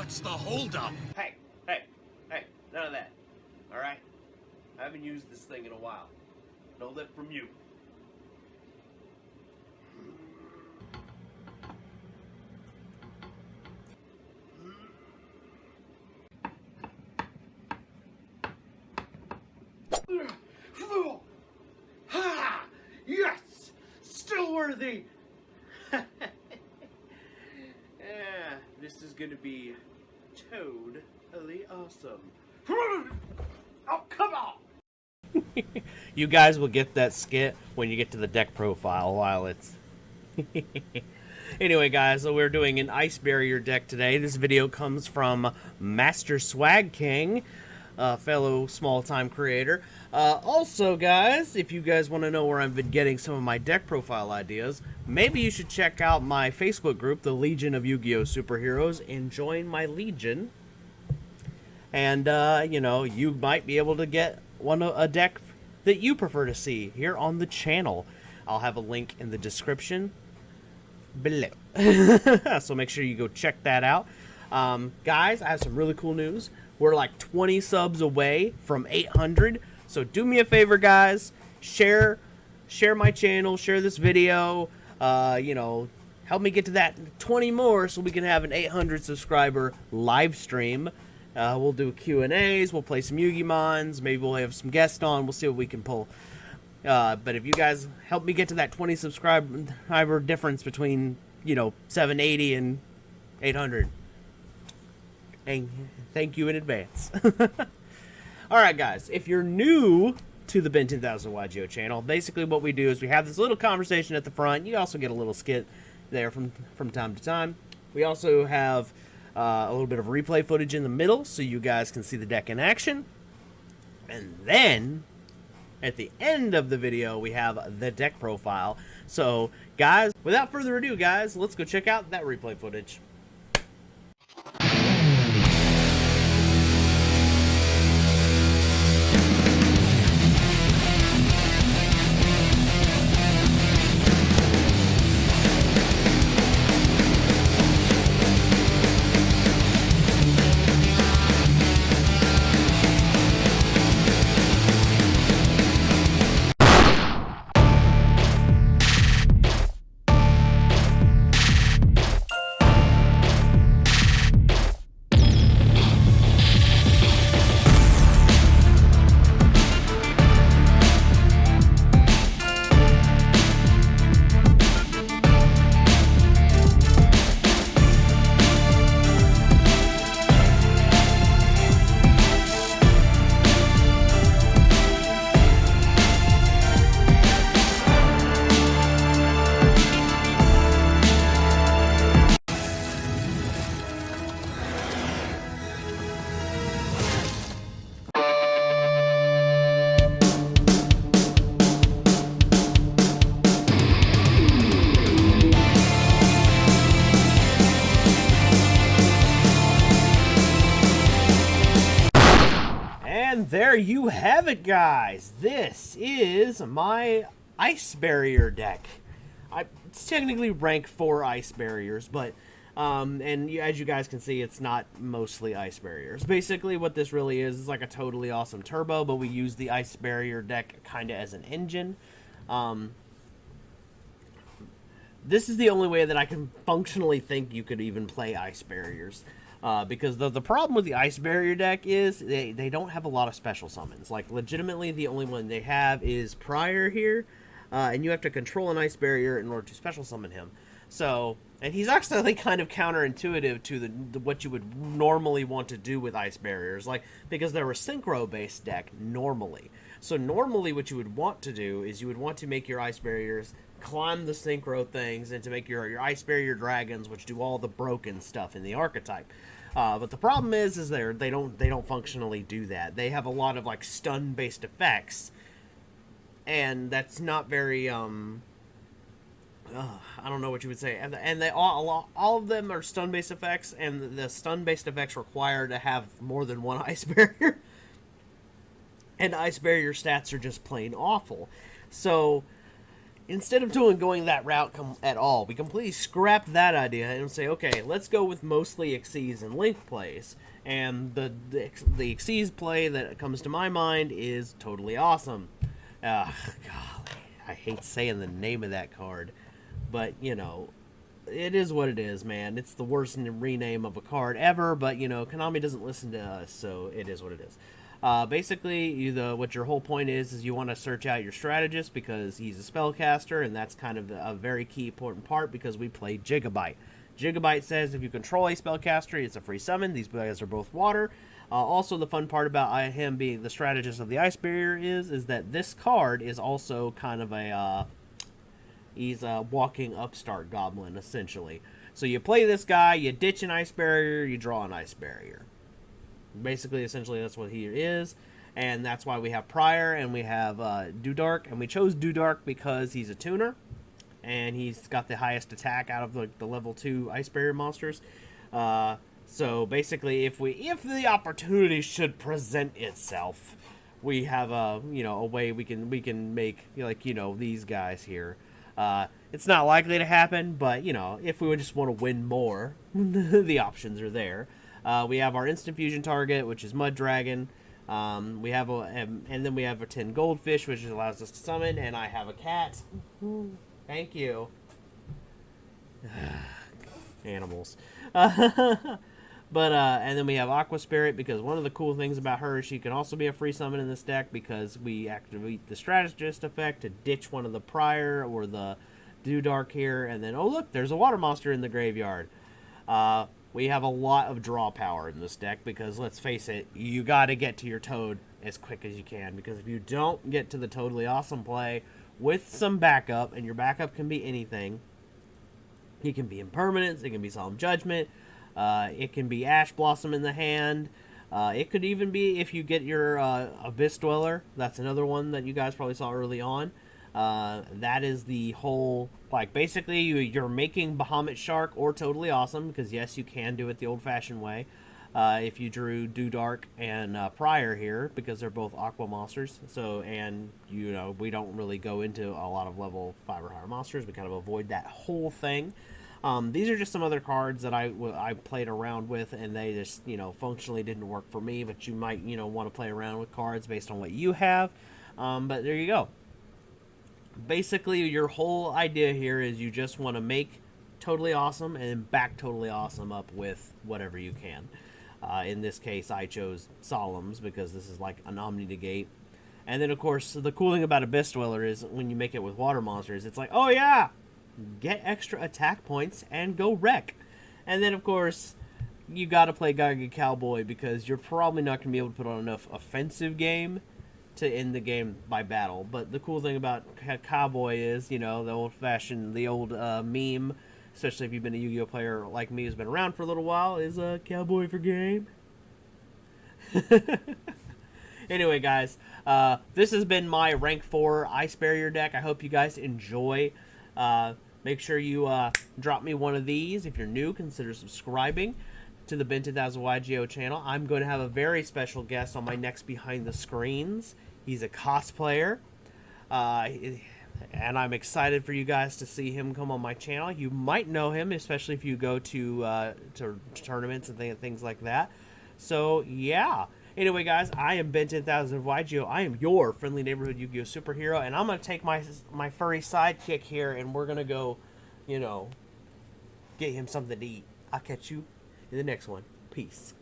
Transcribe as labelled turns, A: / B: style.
A: What's the holdup?
B: Hey, none of that. Alright? I haven't used this thing in a while. Know that from you. Ha! Yes! Still worthy! Yeah, this is gonna be totally awesome. Oh, come on!
C: You guys will get that skit when you get to the deck profile while it's... Anyway, guys, so we're doing an ice barrier deck today. This video comes from Master Swag King, a fellow small-time creator. Also, guys, if you guys want to know where I've been getting some of my deck profile ideas, maybe you should check out my Facebook group, the Legion of Yu-Gi-Oh! Superheroes, and join my Legion. And, you know, you might be able to get a deck that you prefer to see here on the channel. I'll have a link in the description below. So make sure you go check that out. Guys, I have some really cool news. We're like 20 subs away from 800. So do me a favor, guys. Share my channel. Share this video. You know, help me get to that 20 more so we can have an 800 subscriber live stream. We'll do Q&As. We'll play some Yu-Gi-Mons. Maybe we'll have some guests on. We'll see what we can pull. But if you guys help me get to that 20 subscriber difference between, you know, 780 and 800. And thank you in advance. Alright, guys. If you're new to the Ben 10,000 YGO channel, basically what we do is we have this little conversation at the front. You also get a little skit there from time to time. We also have a little bit of replay footage in the middle so you guys can see the deck in action. And then at the end of the video, we have the deck profile. So, guys, without further ado, guys, let's go check out that replay footage. And there you have it, guys. This is my ice barrier deck. It's technically rank 4 ice barriers, but as you guys can see, it's not mostly ice barriers. Basically, what this really is like a totally awesome turbo, but we use the ice barrier deck kind of as an engine. This is the only way that I can functionally think you could even play ice barriers. Because the problem with the ice barrier deck is they don't have a lot of special summons. Like, legitimately, the only one they have is Prior here, and you have to control an ice barrier in order to special summon him. So, and he's actually kind of counterintuitive to what you would normally want to do with ice barriers, like, because they're a synchro-based deck normally. So normally what you would want to do is you would want to make your ice barriers climb the synchro things and to make your ice barrier dragons, which do all the broken stuff in the archetype. But the problem is they don't functionally do that. They have a lot of like stun based effects, and that's not very I don't know what you would say. And they all of them are stun based effects, and the stun based effects require to have more than one ice barrier. And ice barrier stats are just plain awful. So instead of going that route at all, we completely scrapped that idea and say, okay, let's go with mostly Xyz and Link plays. And the Xyz play that comes to my mind is Totally Awesome. Golly, I hate saying the name of that card, but you know, it is what it is, man. It's the worst rename of a card ever, but you know, Konami doesn't listen to us, so it is what it is. Basically, what your whole point is you want to search out your strategist because he's a spellcaster, and that's kind of a very key important part because we play Gigabyte. Gigabyte says if you control a spellcaster, it's a free summon. These guys are both water. Also, the fun part about him being the strategist of the Ice Barrier is that this card is also kind of a he's a walking upstart goblin, essentially. So you play this guy, you ditch an Ice Barrier, you draw an Ice Barrier. Basically, essentially, that's what he is, and that's why we have Prior and we have Dudark, and we chose Dudark because he's a tuner, and he's got the highest attack out of the level 2 Ice Barrier monsters. So basically, if the opportunity should present itself, we have a way we can make these guys here. It's not likely to happen, but if we would just want to win more, the options are there. We have our instant fusion target, which is Mud Dragon. We have and then we have a 10 goldfish, which allows us to summon, and I have a cat. Thank you. Animals. But and then we have Aqua Spirit, because one of the cool things about her is she can also be a free summon in this deck because we activate the strategist effect to ditch one of the Prior or the Dudark here, and then oh look, there's a water monster in the graveyard. We have a lot of draw power in this deck because, let's face it, you got to get to your Toad as quick as you can, because if you don't get to the Totally Awesome play with some backup, and your backup can be anything, it can be Impermanence, it can be Solemn Judgment, it can be Ash Blossom in the hand, it could even be if you get your Abyss Dweller. That's another one that you guys probably saw early on. That is the whole, basically you're making Bahamut Shark or Totally Awesome, because yes, you can do it the old-fashioned way. If you drew Dudark and Prior here, because they're both Aqua monsters. So, and we don't really go into a lot of level 5 or higher monsters. We kind of avoid that whole thing. These are just some other cards that I played around with, and they just functionally didn't work for me. But you might want to play around with cards based on what you have. But there you go. Basically, your whole idea here is you just want to make Totally Awesome and back Totally Awesome up with whatever you can. In this case, I chose Solemns because this is like an Omni Negate. And then, of course, the cool thing about Abyss Dweller is when you make it with water monsters, it's like, oh yeah, get extra attack points and go wreck. And then, of course, you got to play Gaga Cowboy because you're probably not going to be able to put on enough offensive game to end the game by battle. But the cool thing about Cowboy is, the old-fashioned, the old meme, especially if you've been a Yu-Gi-Oh player like me who's been around for a little while, is a Cowboy for game. Anyway, guys, this has been my Rank 4 Ice Barrier deck. I hope you guys enjoy. Make sure you drop me one of these. If you're new, consider subscribing to the Ben 10,000 YGO channel. I'm going to have a very special guest on my next Behind the Screens. He's a cosplayer, and I'm excited for you guys to see him come on my channel. You might know him, especially if you go to tournaments and things like that. So, yeah. Anyway, guys, I am Ben 10,000 YGO. I am your friendly neighborhood Yu-Gi-Oh superhero, and I'm going to take my furry sidekick here, and we're going to go, get him something to eat. I'll catch you in the next one. Peace.